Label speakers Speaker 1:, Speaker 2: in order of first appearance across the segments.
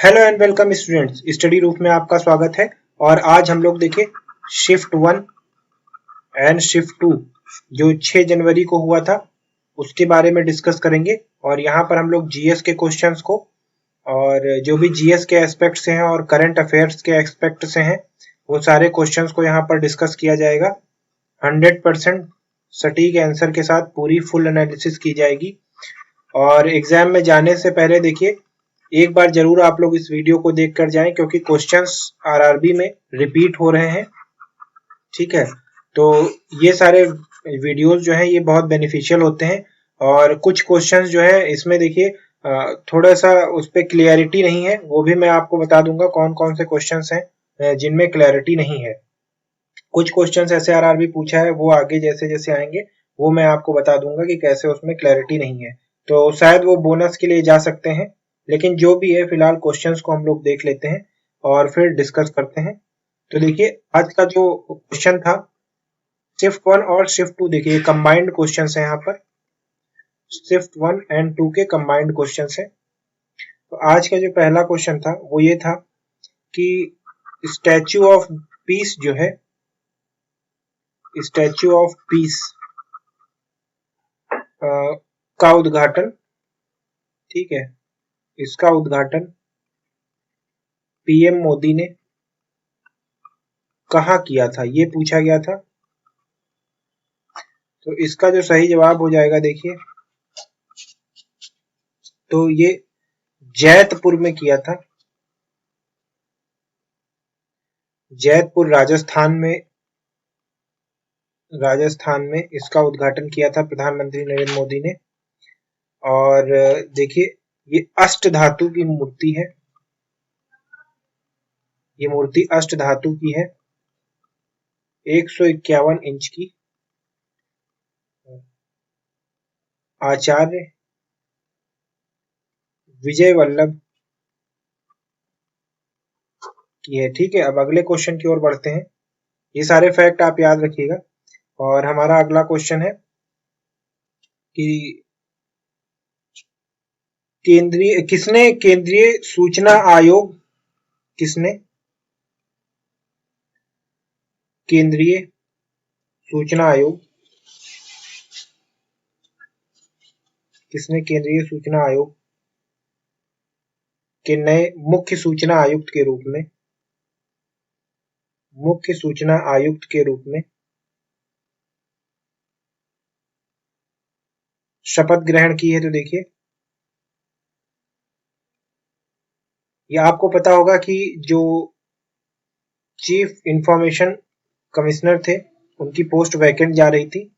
Speaker 1: Hello and welcome students, study रूप में आपका स्वागत है। और आज हम लोग देखें शिफ्ट 1 एंड शिफ्ट 2 जो 6 जनवरी को हुआ था उसके बारे में डिस्कस करेंगे। और यहाँ पर हम लोग जीएस के क्वेश्चंस को और जो भी जीएस के एस्पेक्ट से हैं और करंट अफेयर्स के एस्पेक्ट से हैं वो सारे क्वेश्चंस को यहाँ पर डिस्कस किया जाएगा। 100% सटीक आंसर के साथ पूरी फुल एनालिसिस की जाएगी। और एग्जाम में जाने से पहले देखिए एक बार जरूर आप लोग इस वीडियो को देख कर जाएं, क्योंकि क्वेश्चंस आरआरबी में रिपीट हो रहे हैं। ठीक है, तो ये सारे वीडियोस जो हैं ये बहुत बेनिफिशियल होते हैं। और कुछ क्वेश्चंस जो है इसमें देखिए थोड़ा सा उस पर क्लियरिटी नहीं है, वो भी मैं आपको बता दूंगा कौन कौन से क्वेश्चंस हैं जिनमें क्लैरिटी नहीं है। कुछ क्वेश्चंस ऐसे आरआरबी पूछा है, वो आगे जैसे जैसे आएंगे वो मैं आपको बता दूंगा कि कैसे उसमें क्लैरिटी नहीं है, तो शायद वो बोनस के लिए जा सकते हैं। लेकिन जो भी है फिलहाल क्वेश्चंस को हम लोग देख लेते हैं और फिर डिस्कस करते हैं। तो देखिए आज का जो क्वेश्चन था शिफ्ट 1 और शिफ्ट 2, देखिए कंबाइंड क्वेश्चंस है। यहाँ पर शिफ्ट 1 एंड 2 के कंबाइंड क्वेश्चंस है। तो आज का जो पहला क्वेश्चन था वो ये था कि स्टैच्यू ऑफ पीस जो है, स्टैच्यू ऑफ पीस का उद्घाटन, ठीक है, इसका उद्घाटन पीएम मोदी ने कहाँ किया था, ये पूछा गया था। तो इसका जो सही जवाब हो जाएगा देखिए, तो ये जैतपुर में किया था। जैतपुर राजस्थान में इसका उद्घाटन किया था प्रधानमंत्री नरेंद्र मोदी ने। और देखिए ये अष्ट धातु की मूर्ति है, ये मूर्ति अष्ट धातु की है, 151 इंच की। आचार्य विजय वल्लभ की है। ठीक है, अब अगले क्वेश्चन की ओर बढ़ते हैं। ये सारे फैक्ट आप याद रखिएगा। और हमारा अगला क्वेश्चन है कि केंद्रीय सूचना आयोग किसने केंद्रीय सूचना आयोग केंद्रीय सूचना आयोग के नए मुख्य सूचना आयुक्त के रूप में शपथ ग्रहण की है। तो देखिए ये आपको पता होगा कि जो चीफ इंफॉर्मेशन कमिश्नर थे उनकी पोस्ट वैकेंट जा रही थी।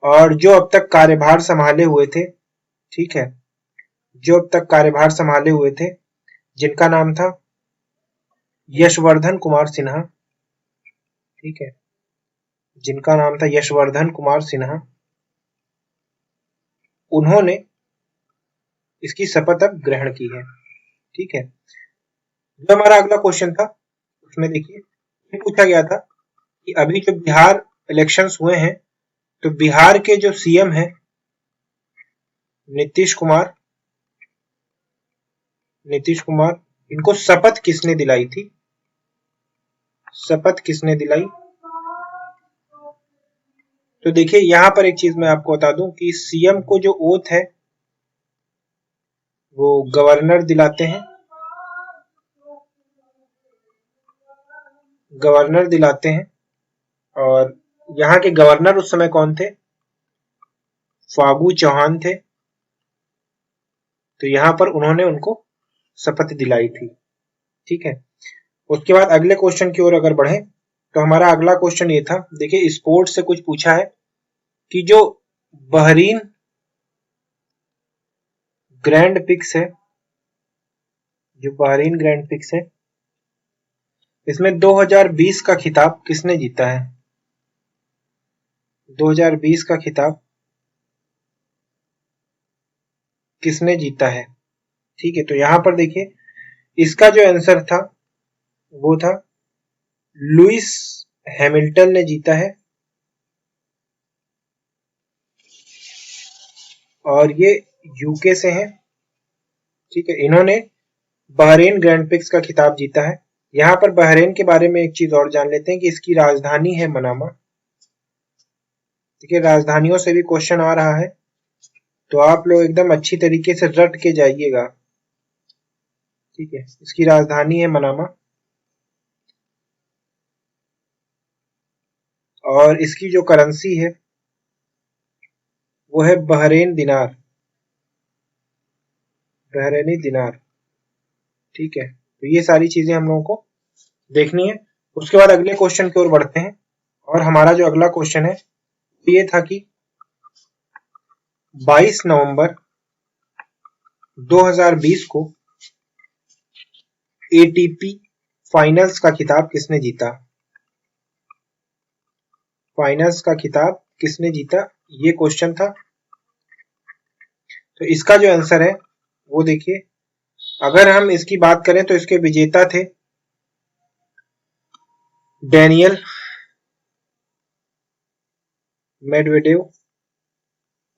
Speaker 1: और जो अब तक कार्यभार संभाले हुए थे, ठीक है, जो अब तक कार्यभार संभाले हुए थे जिनका नाम था यशवर्धन कुमार सिन्हा, ठीक है, जिनका नाम था यशवर्धन कुमार सिन्हा, उन्होंने इसकी शपथ अब ग्रहण की है। ठीक है, जो हमारा अगला क्वेश्चन था उसमें देखिए ये पूछा गया था कि अभी जो बिहार इलेक्शंस हुए हैं तो बिहार के जो सीएम हैं नीतीश कुमार, इनको शपथ किसने दिलाई थी, शपथ किसने दिलाई। तो देखिए यहां पर एक चीज मैं आपको बता दूं कि सीएम को जो ओथ है वो गवर्नर दिलाते हैं, और यहाँ के गवर्नर उस समय कौन थे, फागू चौहान थे। तो यहाँ पर उन्होंने उनको शपथ दिलाई थी। ठीक है, उसके बाद अगले क्वेश्चन की ओर अगर बढ़े तो हमारा अगला क्वेश्चन ये था, देखिए स्पोर्ट्स से कुछ पूछा है कि जो बहरीन ग्रैंड पिक्स है, इसमें 2020 का खिताब किसने जीता है, 2020 का खिताब किसने जीता है। ठीक है, तो यहां पर देखिए इसका जो आंसर था वो था लुइस हैमिल्टन ने जीता है। और ये यूके से हैं। ठीक है, इन्होंने बहरेन ग्रैंड प्रिक्स का खिताब जीता है। यहाँ पर बहरेन के बारे में एक चीज और जान लेते हैं कि इसकी राजधानी है मनामा। ठीक है, राजधानियों से भी क्वेश्चन आ रहा है, तो आप लोग एकदम अच्छी तरीके से रट के जाइएगा। ठीक है, इसकी राजधानी है मनामा और इसकी जो करेंसी है वो है बहरेन दिनार, बहरेनी दिनार। ठीक है, तो ये सारी चीजें हम लोगों को देखनी है। उसके बाद अगले क्वेश्चन की ओर बढ़ते हैं और हमारा जो अगला क्वेश्चन है ये था कि 22 नवंबर 2020 को एटीपी फाइनल्स का खिताब किसने जीता? फाइनल्स का खिताब किसने जीता, ये क्वेश्चन था। तो इसका जो आंसर है वो देखिए, अगर हम इसकी बात करें तो इसके विजेता थे डेनियल मेडवेडेव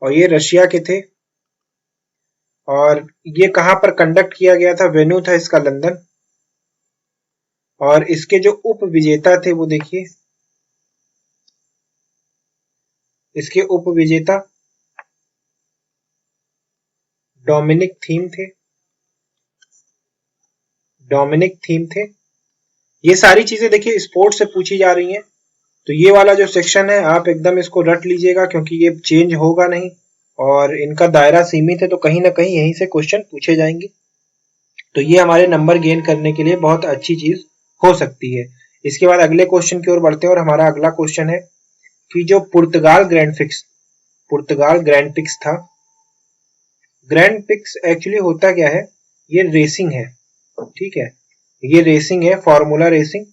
Speaker 1: और ये रशिया के थे। और ये कहां पर कंडक्ट किया गया था, वेन्यू था इसका लंदन। और इसके जो उप विजेता थे वो देखिए, इसके उप विजेता डोमिनिक थीम थे, डोमिनिक थीम थे। ये सारी चीजें देखिए स्पोर्ट्स से पूछी जा रही हैं, तो ये वाला जो सेक्शन है आप एकदम इसको रट लीजिएगा क्योंकि ये चेंज होगा नहीं और इनका दायरा सीमित है, तो कहीं ना कहीं यहीं से क्वेश्चन पूछे जाएंगे। तो ये हमारे नंबर गेन करने के लिए बहुत अच्छी चीज हो सकती है। इसके बाद अगले क्वेश्चन की ओर बढ़ते हैं और हमारा अगला क्वेश्चन है कि जो पुर्तगाल ग्रैंड पिक्स था, ग्रैंड पिक्स एक्चुअली होता क्या है, ये रेसिंग है। ठीक है, ये रेसिंग है, फार्मूला रेसिंग।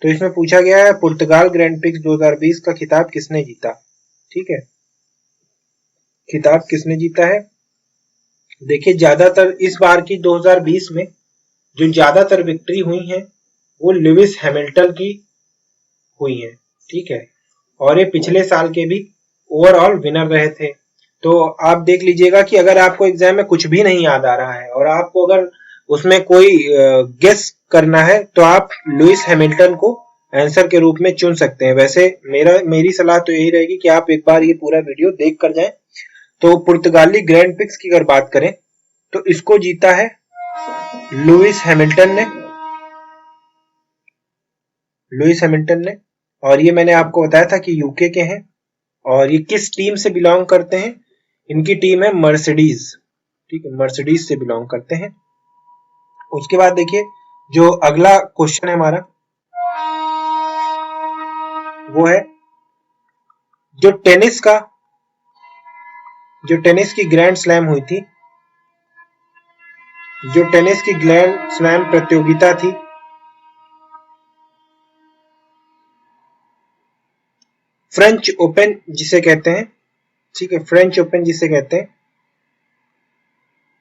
Speaker 1: तो इसमें पूछा गया है पुर्तगाल ग्रैंड पिक्स 2020 का खिताब किसने जीता। ठीक है, खिताब किसने जीता है, देखिए ज्यादातर इस बार की 2020 में जो ज्यादातर विक्ट्री हुई है वो लुइस हैमिल्टन की हुई है। ठीक है, और ये पिछले साल के भी ओवरऑल विनर रहे थे। तो आप देख लीजिएगा कि अगर आपको एग्जाम में कुछ भी नहीं याद आ रहा है और आपको अगर उसमें कोई गेस करना है तो आप लुइस हैमिल्टन को आंसर के रूप में चुन सकते हैं। वैसे मेरी सलाह तो यही रहेगी कि आप एक बार ये पूरा वीडियो देख कर जाएं। तो पुर्तगाली ग्रैंड पिक्स की अगर बात करें तो इसको जीता है लुइस हैमिल्टन ने, लुइस हैमिल्टन ने। और ये मैंने आपको बताया था कि यूके के हैं और ये किस टीम से बिलोंग करते हैं, इनकी टीम है मर्सिडीज। ठीक है, मर्सिडीज से बिलोंग करते हैं। उसके बाद देखिए जो अगला क्वेश्चन है हमारा वो है जो टेनिस की ग्रैंड स्लैम हुई थी, जो टेनिस की ग्रैंड स्लैम प्रतियोगिता थी, फ्रेंच ओपन जिसे कहते हैं। ठीक है, फ्रेंच ओपन जिसे कहते हैं,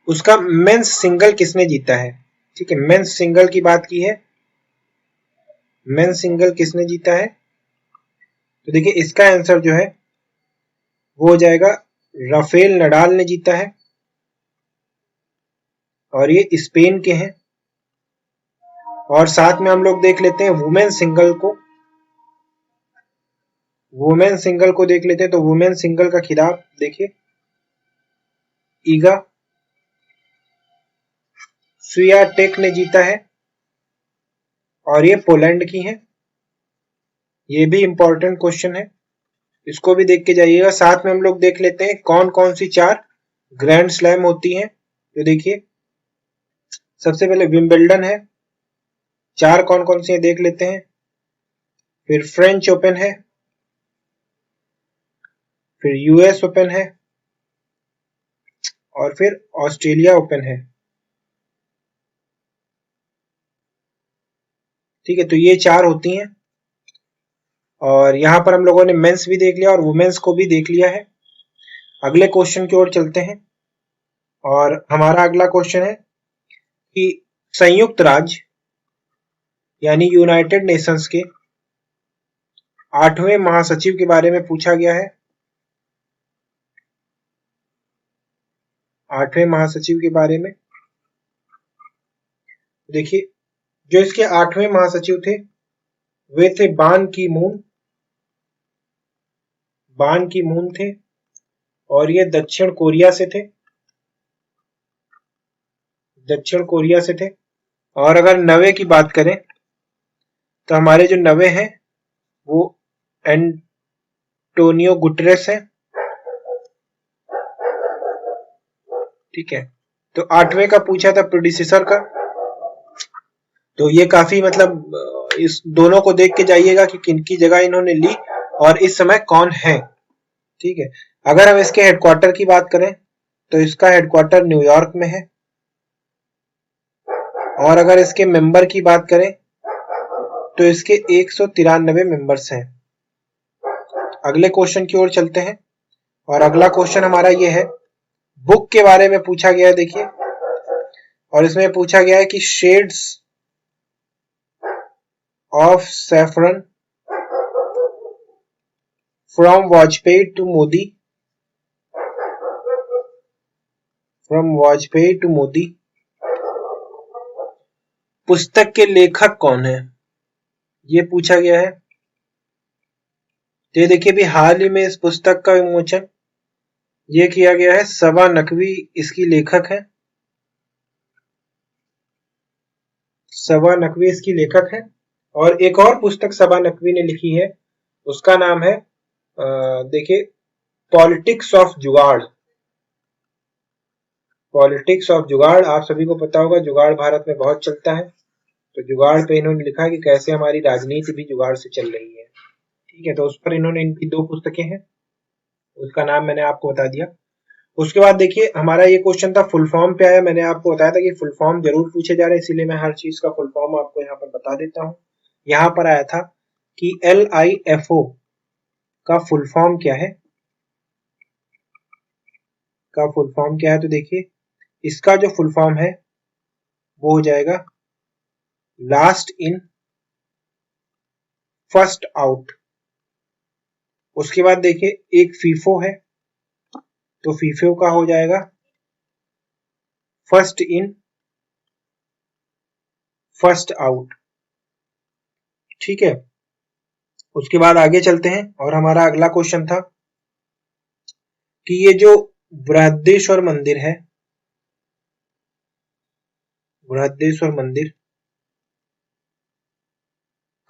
Speaker 1: उसका मेंस सिंगल किसने जीता है। ठीक है, मेंस सिंगल की बात की है, मेंस सिंगल किसने जीता है, तो देखिए इसका आंसर जो है वो हो जाएगा राफेल नडाल ने जीता है और ये स्पेन के हैं। और साथ में हम लोग देख लेते हैं वुमेन सिंगल को, वुमेन सिंगल को देख लेते हैं। तो वुमेन सिंगल का खिताब देखिए ईगा स्वियाटेक ने जीता है और ये पोलैंड की हैं। ये भी इंपॉर्टेंट क्वेश्चन है, इसको भी देख के जाइएगा। साथ में हम लोग देख लेते हैं कौन कौन सी 4 ग्रैंड स्लैम होती हैं। तो देखिए सबसे पहले विंबलडन है, 4 कौन कौन सी है देख लेते हैं। फिर फ्रेंच ओपन है, फिर यूएस ओपन है और फिर ऑस्ट्रेलिया ओपन है। ठीक है, तो ये 4 होती हैं और यहां पर हम लोगों ने मेंस भी देख लिया और वुमेन्स को भी देख लिया है। अगले क्वेश्चन की ओर चलते हैं और हमारा अगला क्वेश्चन है कि संयुक्त राज्य यानी यूनाइटेड नेशंस के 8वें महासचिव के बारे में पूछा गया है। 8वें महासचिव के बारे में देखिए जो इसके 8वें महासचिव थे वे थे बान की मून थे और ये दक्षिण कोरिया से थे। और अगर 9वें की बात करें तो हमारे जो 9वें हैं वो एंटोनियो गुटरेस है। ठीक है, तो 8वें का पूछा था प्रोड्यूसर का, तो ये काफी मतलब इस दोनों को देख के जाइएगा कि किनकी जगह इन्होंने ली और इस समय कौन है। ठीक है, अगर हम इसके हेडक्वार्टर की बात करें तो इसका हेडक्वार्टर न्यूयॉर्क में है। और अगर इसके मेंबर की बात करें तो इसके 193 मेंबर्स हैं। अगले क्वेश्चन की ओर चलते हैं और अगला क्वेश्चन हमारा ये है, बुक के बारे में पूछा गया है। देखिए, और इसमें पूछा गया है कि shades of saffron from Vajpayee to Modi पुस्तक के लेखक कौन है, ये पूछा गया है। तो ये देखिए भी हाल ही में इस पुस्तक का विमोचन ये किया गया है। सबा नकवी इसकी लेखक है। सबा नकवी इसकी लेखक है। और एक और पुस्तक सबा नकवी ने लिखी है, उसका नाम है देखिए पॉलिटिक्स ऑफ जुगाड़। पॉलिटिक्स ऑफ जुगाड़, आप सभी को पता होगा जुगाड़ भारत में बहुत चलता है, तो जुगाड़ पे इन्होंने लिखा कि कैसे हमारी राजनीति भी जुगाड़ से चल रही है। ठीक है, तो उस पर इन्होंने इनकी 2 पुस्तकें हैं, उसका नाम मैंने आपको बता दिया। उसके बाद देखिए हमारा ये क्वेश्चन था फुल फॉर्म पे आया। मैंने आपको बताया था कि फुल फॉर्म जरूर पूछे जा रहे हैं, इसीलिए मैं हर चीज का फुल फॉर्म आपको यहाँ पर बता देता हूँ। यहाँ पर आया था कि LIFO का फुल फॉर्म क्या है, तो देखिए इसका जो फुल फॉर्म है वो हो जाएगा लास्ट इन फर्स्ट आउट। उसके बाद देखिए एक फीफो है, तो फीफो का हो जाएगा फर्स्ट इन फर्स्ट आउट। ठीक है, उसके बाद आगे चलते हैं और हमारा अगला क्वेश्चन था कि ये जो बृहदेश्वर मंदिर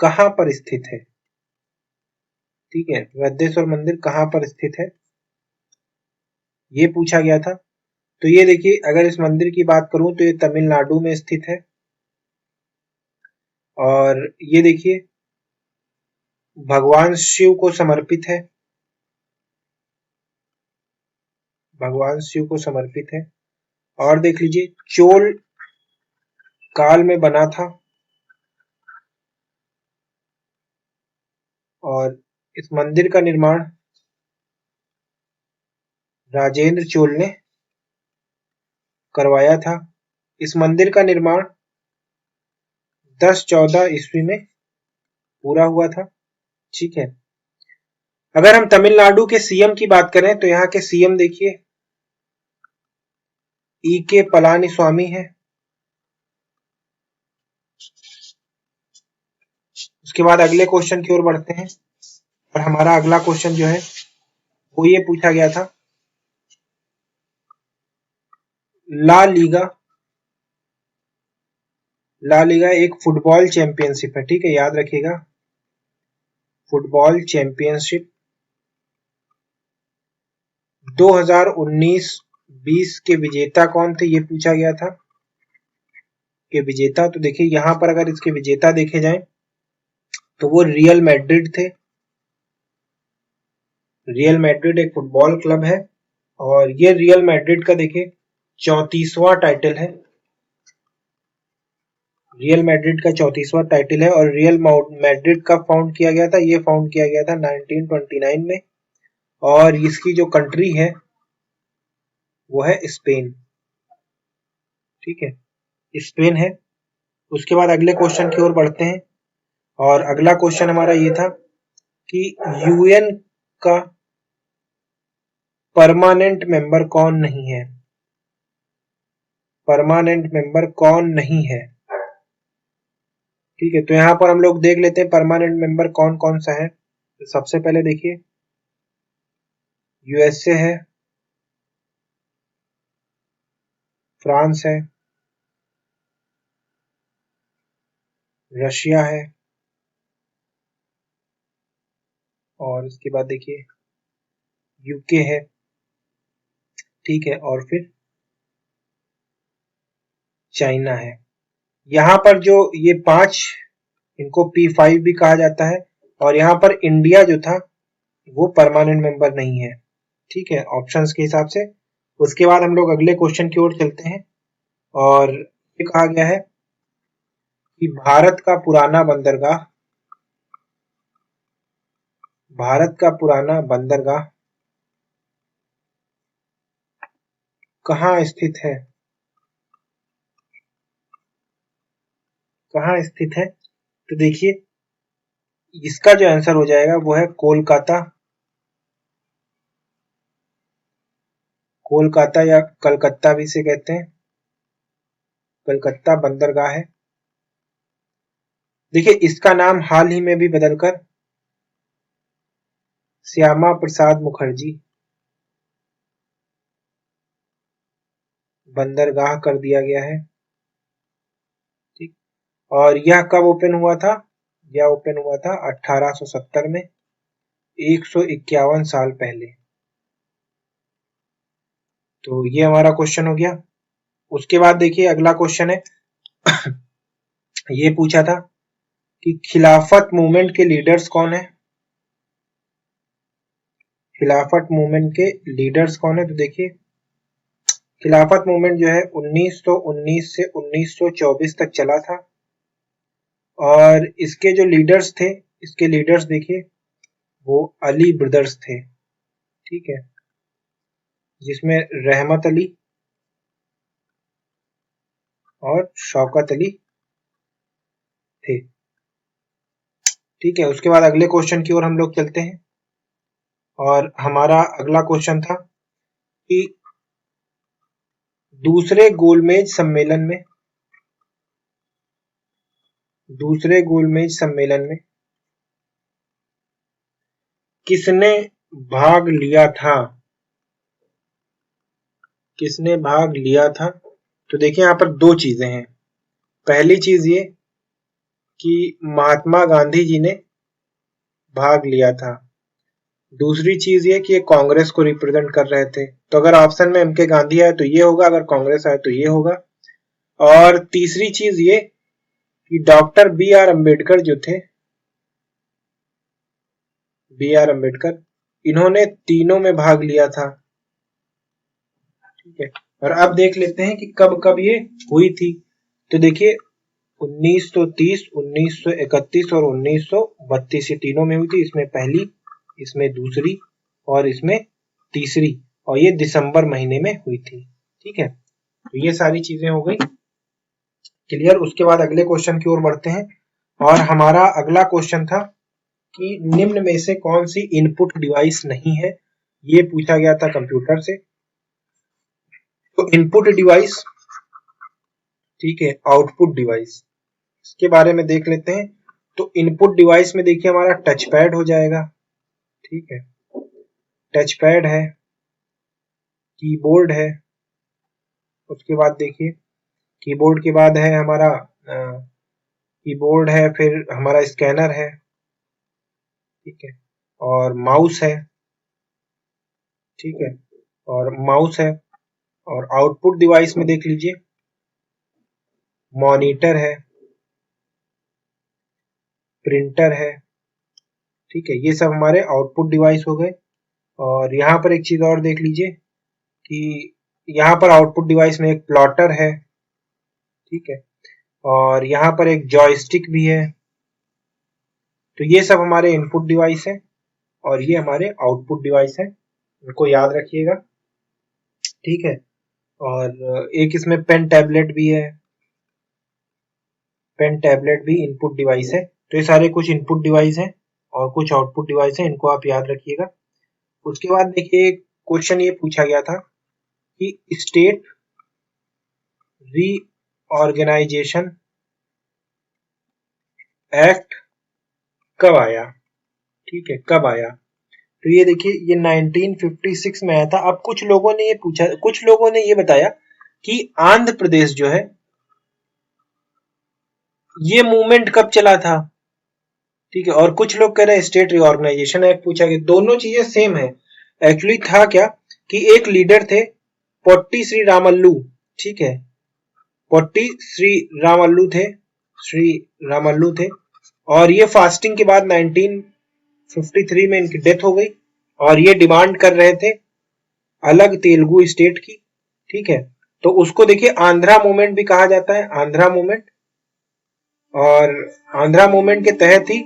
Speaker 1: कहां पर स्थित है। ठीक है, बृहदेश्वर मंदिर कहां पर स्थित है ये पूछा गया था। तो ये देखिए अगर इस मंदिर की बात करूं तो ये तमिलनाडु में स्थित है। और ये देखिए भगवान शिव को समर्पित है। और देख लीजिए चोल काल में बना था और इस मंदिर का निर्माण राजेंद्र चोल ने करवाया था। इस मंदिर का निर्माण 1014 ईस्वी में पूरा हुआ था। ठीक है, अगर हम तमिलनाडु के सीएम की बात करें तो यहाँ के सीएम देखिए E.K. पलानीस्वामी है। उसके बाद अगले क्वेश्चन की ओर बढ़ते हैं और हमारा अगला क्वेश्चन जो है वो ये पूछा गया था, ला लीगा एक फुटबॉल चैंपियनशिप है। ठीक है, याद रखिएगा फुटबॉल चैंपियनशिप 2019-20 के विजेता कौन थे, ये पूछा गया था कि विजेता। तो देखिए यहाँ पर अगर इसके विजेता देखे जाएं तो वो रियल मैड्रिड थे। रियल मैड्रिड एक फुटबॉल क्लब है और ये रियल मैड्रिड का देखिए 34वां टाइटल है। रियल मैड्रिड का 34वां टाइटल है और रियल मैड्रिड कब फाउंड किया गया था, ये फाउंड किया गया था 1929 में। और इसकी जो कंट्री है वो है स्पेन। ठीक है, स्पेन है। उसके बाद अगले क्वेश्चन की ओर बढ़ते हैं और अगला क्वेश्चन हमारा ये था कि यूएन का परमानेंट मेंबर कौन नहीं है। ठीक है, तो यहाँ पर हम लोग देख लेते हैं परमानेंट मेंबर कौन कौन सा है। तो सबसे पहले देखिए यूएसए है, फ्रांस है, रशिया है, और इसके बाद देखिए यूके है, ठीक है, और फिर चाइना है। यहाँ पर जो ये 5, इनको P5 भी कहा जाता है, और यहाँ पर इंडिया जो था वो परमानेंट मेंबर नहीं है, ठीक है, ऑप्शंस के हिसाब से। उसके बाद हम लोग अगले क्वेश्चन की ओर चलते हैं, और ये कहा गया है कि भारत का पुराना बंदरगाह कहाँ स्थित है? कहाँ स्थित है? तो देखिए इसका जो आंसर हो जाएगा वो है कोलकाता। कोलकाता या कलकत्ता भी इसे कहते हैं, कलकत्ता बंदरगाह है। देखिए इसका नाम हाल ही में भी बदलकर श्यामा प्रसाद मुखर्जी बंदरगाह कर दिया गया है, ठीक। और यह कब ओपन हुआ था? यह ओपन हुआ था 1870 में, 151 साल पहले। तो ये हमारा क्वेश्चन हो गया। उसके बाद देखिए अगला क्वेश्चन है ये पूछा था कि खिलाफत मूवमेंट के लीडर्स कौन है? खिलाफत मूवमेंट के लीडर्स कौन है? तो देखिए खिलाफत मूवमेंट जो है 1919 से 1924 तक चला था, और इसके जो लीडर्स थे, इसके लीडर्स देखिए वो अली ब्रदर्स थे, ठीक है, जिसमें रहमत अली और शौकत अली थे, ठीक है। उसके बाद अगले क्वेश्चन की ओर हम लोग चलते हैं, और हमारा अगला क्वेश्चन था कि दूसरे गोलमेज सम्मेलन में किसने भाग लिया था? किसने भाग लिया था? तो देखिए यहाँ पर दो चीजें हैं। पहली चीज ये कि महात्मा गांधी जी ने भाग लिया था। दूसरी चीज ये कि ये कांग्रेस को रिप्रेजेंट कर रहे थे। तो अगर ऑप्शन में एम के गांधी आए तो ये होगा, अगर कांग्रेस आए तो ये होगा। और तीसरी चीज ये कि डॉक्टर बी आर अम्बेडकर जो थे, बी आर अम्बेडकर, इन्होंने तीनों में भाग लिया था, ठीक है। और अब देख लेते हैं कि कब कब ये हुई थी। तो देखिए 1930, 1931 और 1932 ये तीनों में हुई थी। इसमें पहली, इसमें दूसरी और इसमें तीसरी, और ये दिसंबर महीने में हुई थी, ठीक है। तो ये सारी चीजें हो गई क्लियर। उसके बाद अगले क्वेश्चन की ओर बढ़ते हैं, और हमारा अगला क्वेश्चन था कि निम्न में से कौन सी इनपुट डिवाइस नहीं है? ये पूछा गया था कंप्यूटर से। तो इनपुट डिवाइस, ठीक है, आउटपुट डिवाइस, इसके बारे में देख लेते हैं। तो इनपुट डिवाइस में देखिए हमारा टच पैड हो जाएगा, ठीक है, टच पैड है, कीबोर्ड है। उसके बाद देखिए कीबोर्ड के बाद है हमारा कीबोर्ड है, फिर हमारा स्कैनर है, ठीक है, और माउस है, ठीक है, और माउस है। और आउटपुट डिवाइस में देख लीजिए मॉनिटर है, प्रिंटर है, ठीक है, ये सब हमारे आउटपुट डिवाइस हो गए। और यहाँ पर एक चीज और देख लीजिए कि यहाँ पर आउटपुट डिवाइस में एक प्लॉटर है, ठीक है, और यहाँ पर एक जॉयस्टिक भी है। तो ये सब हमारे इनपुट डिवाइस है, और ये हमारे आउटपुट डिवाइस है, इनको याद रखिएगा, ठीक है। और एक इसमें पेन टैबलेट भी है, पेन टैबलेट भी इनपुट डिवाइस है। तो ये सारे कुछ इनपुट डिवाइस हैं और कुछ आउटपुट डिवाइस हैं, इनको आप याद रखिएगा। उसके बाद देखिए क्वेश्चन ये पूछा गया था कि स्टेट रीऑर्गेनाइजेशन एक्ट कब आया, ठीक है, कब आया? तो ये देखिए ये 1956 में आया था। अब कुछ लोगों ने ये पूछा, कुछ लोगों ने ये बताया कि आंध्र प्रदेश जो है ये मूवमेंट कब चला था, ठीक है, और कुछ लोग कह रहे हैं स्टेट रिऑर्गेनाइजेशन एक्ट पूछा गया। दोनों चीजें सेम है। एक्चुअली था क्या कि एक लीडर थे पोट्टी श्री रामल्लू, ठीक है, पोट्टी श्री रामल्लू थे, श्री रामल्लू थे, और ये फास्टिंग के बाद 1953 में इनकी डेथ हो गई, और ये डिमांड कर रहे थे अलग तेलुगु स्टेट की, ठीक है। तो उसको देखिए आंध्रा मूवमेंट भी कहा जाता है, आंध्रा मूवमेंट, और आंध्रा मूवमेंट के तहत ही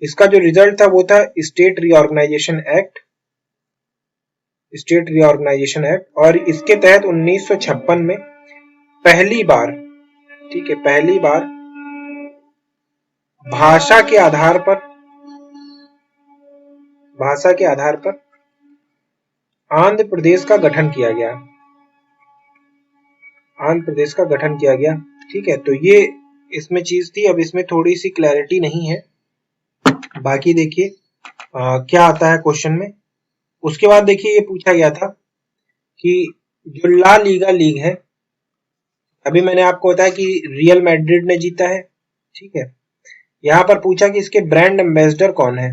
Speaker 1: इसका जो रिजल्ट था वो था state reorganisation act, state reorganisation act. और इसके तहत 1956 में पहली बार, ठीक है, पहली बार भाषा के आधार पर, भाषा के आधार पर आंध्र प्रदेश का गठन किया गया, आंध्र प्रदेश का गठन किया गया, ठीक है। तो ये इसमें चीज थी। अब इसमें थोड़ी सी क्लैरिटी नहीं है, बाकी देखिए क्या आता है क्वेश्चन में। उसके बाद देखिए ये पूछा गया था कि जो ला लीगा लीग है, अभी मैंने आपको बताया कि रियल मैड्रिड ने जीता है, ठीक है। यहां पर पूछा कि इसके ब्रांड एम्बेसडर कौन है,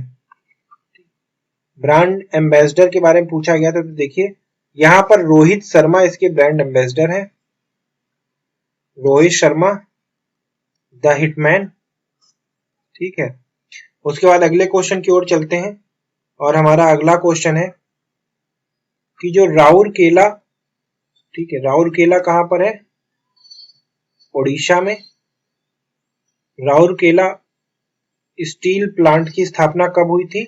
Speaker 1: ब्रांड एम्बेसडर के बारे में पूछा गया था। तो देखिए यहां पर रोहित शर्मा इसके ब्रांड एम्बेसडर है, रोहित शर्मा द हिटमैन, ठीक है। उसके बाद अगले क्वेश्चन की ओर चलते हैं, और हमारा अगला क्वेश्चन है कि जो राउरकेला, ठीक है, राउरकेला कहां पर है? ओडिशा में। राउरकेला स्टील प्लांट की स्थापना कब हुई थी?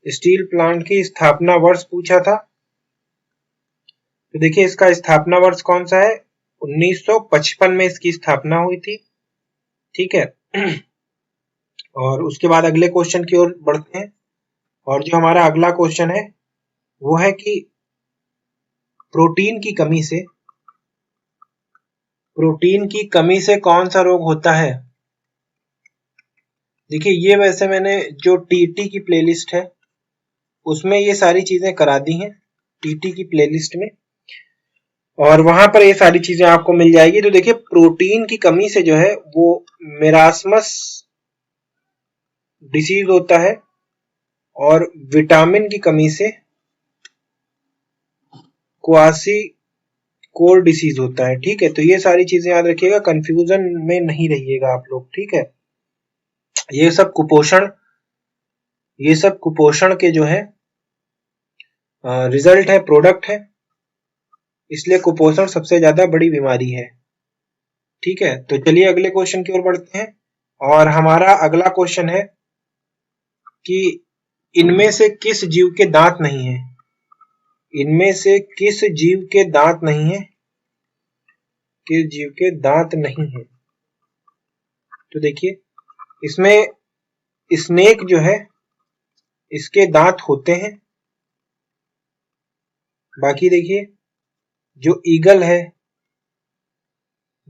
Speaker 1: स्टील प्लांट की स्थापना वर्ष पूछा था। तो देखिए इसका स्थापना वर्ष कौन सा है? 1955 में इसकी स्थापना हुई थी, ठीक है। और उसके बाद अगले क्वेश्चन की ओर बढ़ते हैं, और जो हमारा अगला क्वेश्चन है वो है कि प्रोटीन की कमी से, प्रोटीन की कमी से कौन सा रोग होता है? देखिए ये वैसे मैंने जो टीटी की प्लेलिस्ट है उसमें ये सारी चीजें करा दी हैं, टीटी की प्लेलिस्ट में, और वहां पर ये सारी चीजें आपको मिल जाएगी। तो देखिए प्रोटीन की कमी से जो है वो मेरास्मस डिसीज होता है, और विटामिन की कमी से क्वासी कोर डिसीज होता है, ठीक है। तो ये सारी चीजें याद रखिएगा, कंफ्यूजन में नहीं रहिएगा आप लोग, ठीक है। ये सब कुपोषण, ये सब कुपोषण के जो है रिजल्ट है, प्रोडक्ट है, इसलिए कुपोषण सबसे ज्यादा बड़ी बीमारी है, ठीक है। तो चलिए अगले क्वेश्चन की ओर बढ़ते हैं, और हमारा अगला क्वेश्चन है कि इनमें से किस जीव के दांत नहीं है? इनमें से किस जीव के दांत नहीं है? किस जीव के दांत नहीं है? तो देखिए इसमें स्नेक जो है इसके दांत होते हैं, बाकी देखिए जो ईगल है,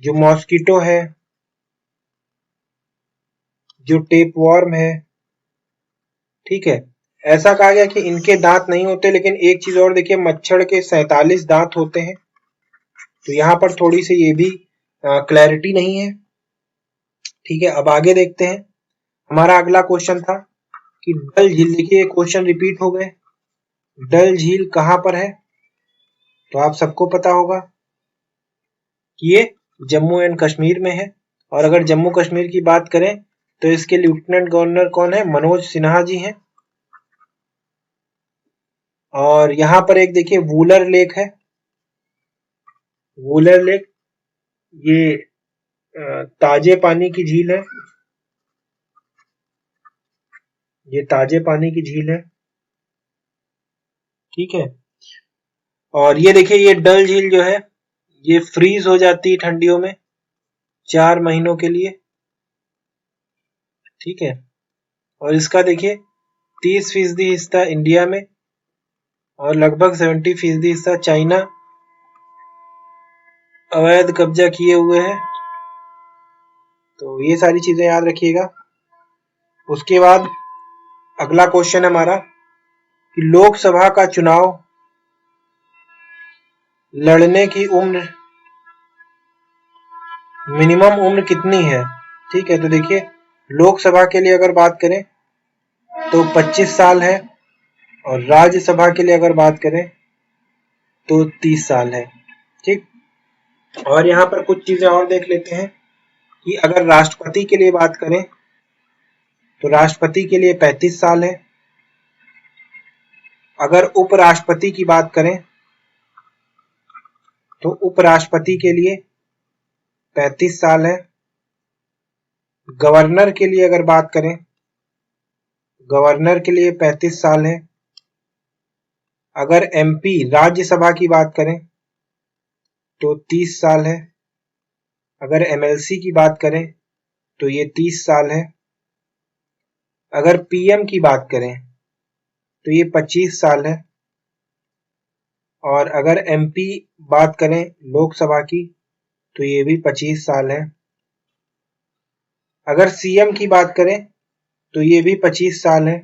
Speaker 1: जो मॉस्किटो है, जो टेपवॉर्म है, ठीक है, ऐसा कहा गया कि इनके दांत नहीं होते। लेकिन एक चीज और देखिए, मच्छर के 47 दांत होते हैं, तो यहां पर थोड़ी सी ये भी क्लैरिटी नहीं है, ठीक है। अब आगे देखते हैं, हमारा अगला क्वेश्चन था कि डल झील, देखिए क्वेश्चन रिपीट हो गए, डल झील कहां पर है? तो आप सबको पता होगा कि ये जम्मू एंड कश्मीर में है, और अगर जम्मू कश्मीर की बात करें तो इसके लेफ्टिनेंट गवर्नर कौन है? मनोज सिन्हा जी हैं। और यहां पर एक देखिए वूलर लेक है, वूलर लेक, ये ताजे पानी की झील है, ये ताजे पानी की झील है, ठीक है। और ये देखिए ये डल झील जो है ये फ्रीज हो जाती है ठंडियों में 4 महीनों के लिए, ठीक है। और इसका देखिए 30% हिस्सा इंडिया में, और लगभग 70% हिस्सा चाइना अवैध कब्जा किए हुए है। तो ये सारी चीजें याद रखिएगा। उसके बाद अगला क्वेश्चन हमारा कि लोकसभा का चुनाव लड़ने की उम्र, मिनिमम उम्र कितनी है? ठीक है, तो देखिए लोकसभा के लिए अगर बात करें तो 25 साल है, और राज्यसभा के लिए अगर बात करें तो 30 साल है। ठीक, और यहाँ पर कुछ चीजें और देख लेते हैं कि अगर राष्ट्रपति के लिए बात करें तो राष्ट्रपति के लिए 35 साल है। अगर उपराष्ट्रपति की बात करें तो उपराष्ट्रपति के लिए 35 साल है। गवर्नर के लिए अगर बात करें, गवर्नर के लिए 35 साल है। अगर एमपी राज्यसभा की बात करें तो 30 साल है। अगर एमएलसी की बात करें तो ये 30 साल है। अगर पीएम की बात करें तो ये 25 साल है। और अगर एमपी बात करें लोकसभा की तो ये भी 25 साल है। अगर सीएम की बात करें तो ये भी 25 साल है।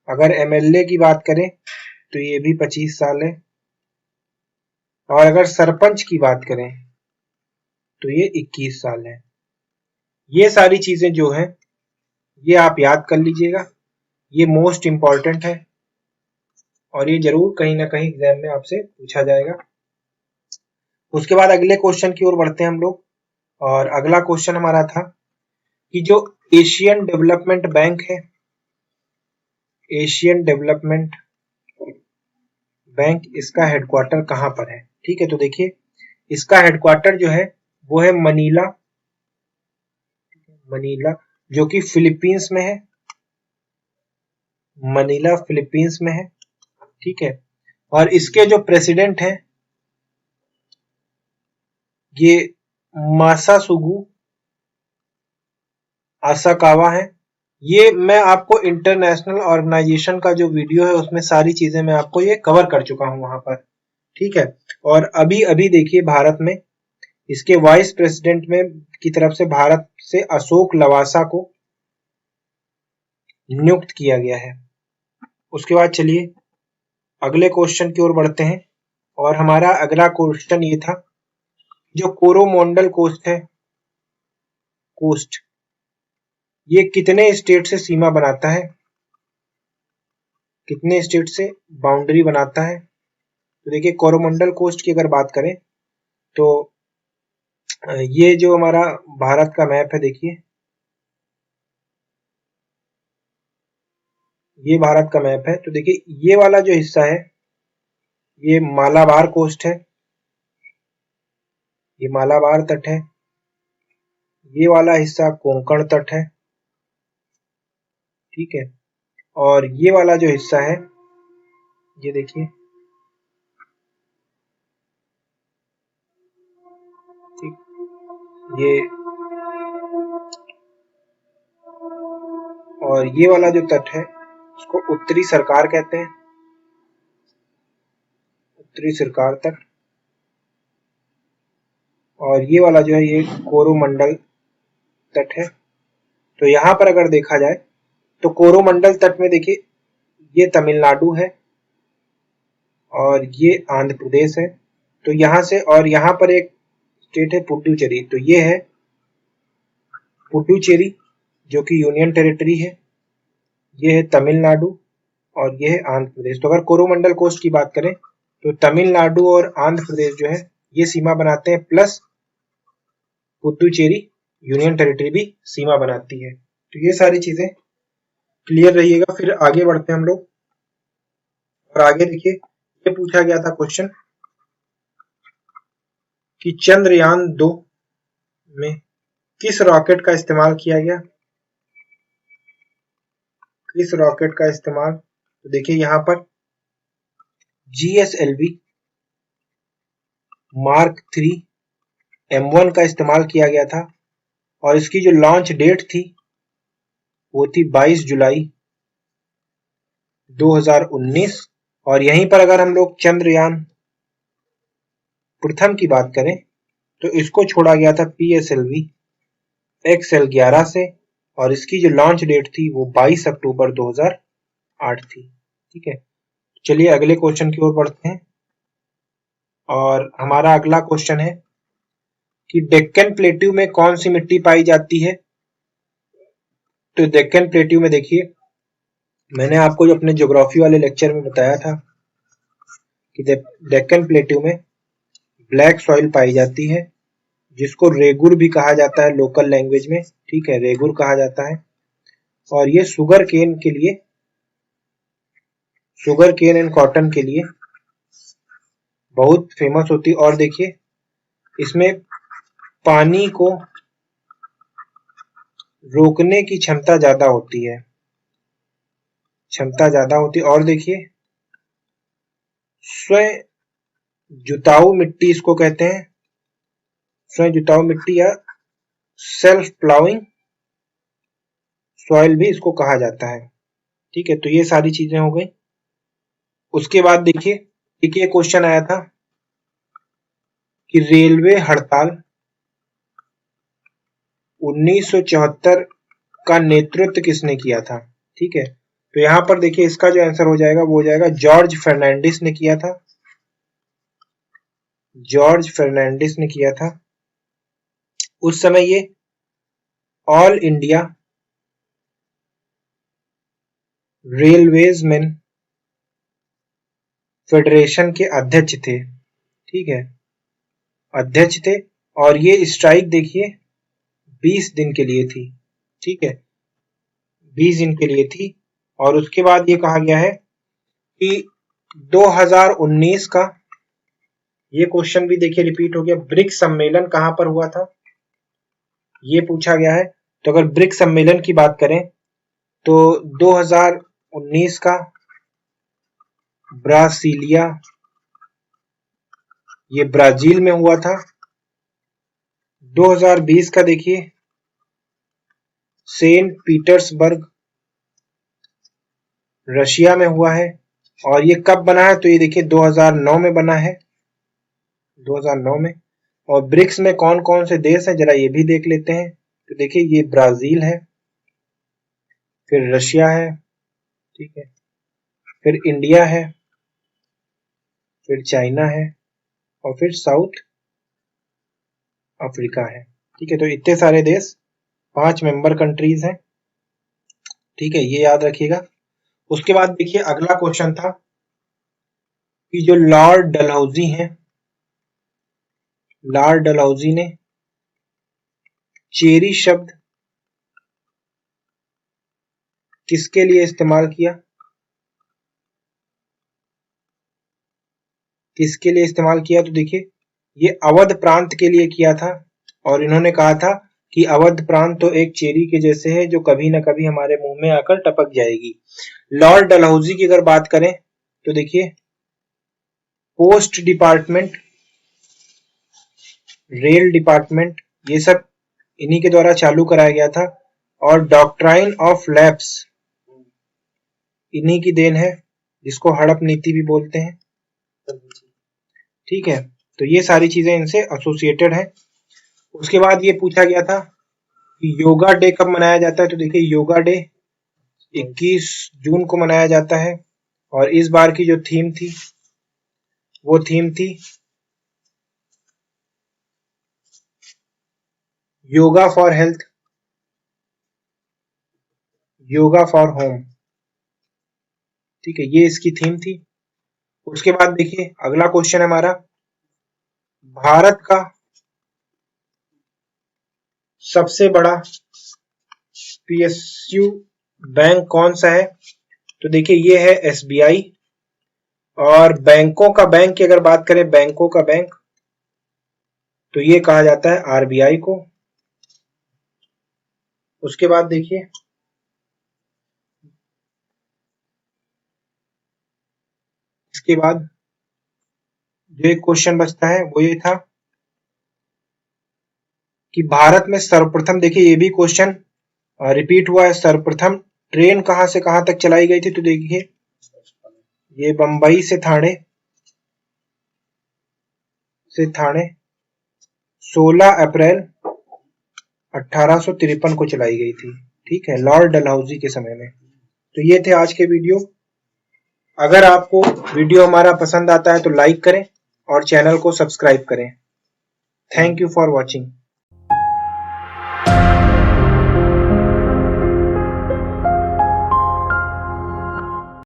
Speaker 1: अगर एमएलए की बात करें तो ये भी 25 साल है। और अगर सरपंच की बात करें तो ये 21 साल है। ये सारी चीजें जो है ये आप याद कर लीजिएगा, ये मोस्ट इंपॉर्टेंट है और ये जरूर कहीं ना कहीं एग्जाम में आपसे पूछा जाएगा। उसके बाद अगले क्वेश्चन की ओर बढ़ते हैं हम लोग, और अगला क्वेश्चन हमारा था कि जो एशियन डेवलपमेंट बैंक है, एशियन डेवलपमेंट बैंक, इसका हेडक्वार्टर कहां पर है? ठीक है, तो देखिए इसका हेडक्वार्टर जो है वो है मनीला, मनीला जो कि फिलीपींस में है। मनीला फिलीपींस में है। ठीक है, और इसके जो प्रेसिडेंट हैं ये मासासुगु आसाकावा है। ये मैं आपको इंटरनेशनल ऑर्गेनाइजेशन का जो वीडियो है उसमें सारी चीजें मैं आपको ये कवर कर चुका हूं वहां पर। ठीक है, और अभी अभी देखिए भारत में इसके वाइस प्रेसिडेंट में की तरफ से भारत से अशोक लवासा को नियुक्त किया गया है। उसके बाद चलिए अगले क्वेश्चन की ओर बढ़ते हैं, और हमारा अगला क्वेश्चन ये था जो कोरोमंडल कोस्ट है, कोस्ट ये कितने स्टेट से सीमा बनाता है? कितने स्टेट से बाउंड्री बनाता है? तो देखिए कोरोमंडल कोस्ट की अगर बात करें तो ये जो हमारा भारत का मैप है, देखिए ये भारत का मैप है। तो देखिए ये वाला जो हिस्सा है ये मालाबार कोस्ट है, ये मालाबार तट है। ये वाला हिस्सा कोंकण तट है। ठीक है, और ये वाला जो हिस्सा है ये देखिए, ठीक, ये और ये वाला जो तट है उसको उत्तरी सरकार कहते हैं, उत्तरी सरकार तट। और ये वाला जो है ये कोरोमंडल तट है। तो यहां पर अगर देखा जाए तो कोरोमंडल तट में देखिए ये तमिलनाडु है और ये आंध्र प्रदेश है। तो यहां से, और यहां पर एक स्टेट है पुडुचेरी, तो ये है पुडुचेरी जो कि यूनियन टेरिटरी है। ये है तमिलनाडु और ये है आंध्र प्रदेश। तो अगर कोरोमंडल कोस्ट की बात करें तो तमिलनाडु और आंध्र प्रदेश जो है ये सीमा बनाते हैं, प्लस पुडुचेरी यूनियन टेरिटरी भी सीमा बनाती है। तो ये सारी चीजें क्लियर रहिएगा। फिर आगे बढ़ते हैं हम लोग, और आगे देखिए ये पूछा गया था क्वेश्चन कि चंद्रयान 2 में किस रॉकेट का इस्तेमाल किया गया? किस रॉकेट का इस्तेमाल? तो देखिए यहां पर GSLV मार्क 3 M1 का इस्तेमाल किया गया था, और इसकी जो लॉन्च डेट थी वो थी 22 जुलाई 2019। और यहीं पर अगर हम लोग चंद्रयान प्रथम की बात करें तो इसको छोड़ा गया था PSLV XL11 से, और इसकी जो लॉन्च डेट थी वो 22 अक्टूबर 2008 थी। ठीक है, चलिए अगले क्वेश्चन की ओर बढ़ते हैं। और हमारा अगला क्वेश्चन है कि डेक्कन प्लेट्यू में कौन सी मिट्टी पाई जाती है। तो डेक्कन प्लेट्यू में देखिए, मैंने आपको जो अपने ज्योग्राफी वाले लेक्चर में बताया था कि डेक्कन प्लेट्यू में ब्लैक सॉइल पाई जाती है, जिसको रेगुर भी कहा जाता है लोकल लैंग्वेज में। ठीक है, रेगुर कहा जाता है। और ये शुगर केन एंड कॉटन के लिए बहुत फेमस होती है। और देखिए, इसमें पानी को रोकने की क्षमता ज्यादा होती है, और देखिए, स्वयं जुताऊ मिट्टी इसको कहते हैं, स्वयं जुताऊ मिट्टी या सेल्फ प्लाउइंग सॉइल भी इसको कहा जाता है। ठीक है, तो ये सारी चीजें हो गई। उसके बाद देखिए, एक ये क्वेश्चन आया था कि रेलवे हड़ताल 1974 का नेतृत्व किसने किया था। ठीक है, तो यहां पर देखिए, इसका जो आंसर हो जाएगा वो हो जाएगा जॉर्ज फर्नांडिस ने किया था। उस समय ये all India railways man federation के अध्यक्ष थे। ठीक है, अध्यक्ष थे। और ये स्ट्राइक देखिए 20 दिन के लिए थी। ठीक है, 20 दिन के लिए थी। और उसके बाद ये कहा गया है कि 2019 का ये क्वेश्चन भी देखिए रिपीट हो गया, ब्रिक्स सम्मेलन कहां पर हुआ था, ये पूछा गया है। तो अगर ब्रिक्स सम्मेलन की बात करें तो 2019 का ब्रासीलिया, ये ब्राजील में हुआ था। 2020 का देखिए सेंट पीटर्सबर्ग रशिया में हुआ है। और ये कब बना है, तो ये देखिए 2009 में बना है, 2009 में। और ब्रिक्स में कौन कौन से देश हैं जरा ये भी देख लेते हैं। तो देखिए, ये ब्राजील है, फिर रशिया है, ठीक है, फिर इंडिया है, फिर चाइना है, और फिर साउथ अफ्रीका है। ठीक है, तो इतने सारे देश 5 मेंबर कंट्रीज हैं। ठीक है, ये याद रखिएगा। उसके बाद देखिए, अगला क्वेश्चन था कि जो लॉर्ड डलहौजी हैं, लॉर्ड डलहौजी ने चेरी शब्द किसके लिए इस्तेमाल किया, किसके लिए इस्तेमाल किया। तो देखिए, ये अवध प्रांत के लिए किया था। और इन्होंने कहा था कि अवध प्रांत तो एक चेरी के जैसे है जो कभी ना कभी हमारे मुंह में आकर टपक जाएगी। लॉर्ड डलहौजी की अगर बात करें तो देखिए, पोस्ट डिपार्टमेंट, रेल डिपार्टमेंट, ये सब इन्हीं के द्वारा चालू कराया गया था। और डॉक्ट्राइन ऑफ लैप्स इन्हीं की देन है, जिसको हड़प नीति भी बोलते हैं। ठीक है, तो ये सारी चीजें इनसे एसोसिएटेड है। उसके बाद ये पूछा गया था कि योगा डे कब मनाया जाता है। तो देखिए, योगा डे 21 जून को मनाया जाता है। और इस बार की जो थीम थी वो थीम थी yoga for health, yoga for home. ठीक है, ये इसकी थीम थी। उसके बाद देखिए, अगला क्वेश्चन है हमारा, भारत का सबसे बड़ा पीएसयू बैंक कौन सा है। तो देखिए, ये है एसबीआई। और बैंकों का बैंक की अगर बात करें, बैंकों का बैंक, तो ये कहा जाता है आरबीआई को। उसके बाद देखिए, इसके बाद जो एक क्वेश्चन बचता है वो ये था कि भारत में सर्वप्रथम, देखिए ये भी क्वेश्चन रिपीट हुआ है, सर्वप्रथम ट्रेन कहां से कहां तक चलाई गई थी। तो देखिए, ये बंबई से ठाणे 16 अप्रैल 1853 को चलाई गई थी। ठीक है, लॉर्ड डलहौजी के समय में। तो ये थे आज के वीडियो। अगर आपको वीडियो हमारा पसंद आता है तो लाइक करें और चैनल को सब्सक्राइब करें। Thank you for watching.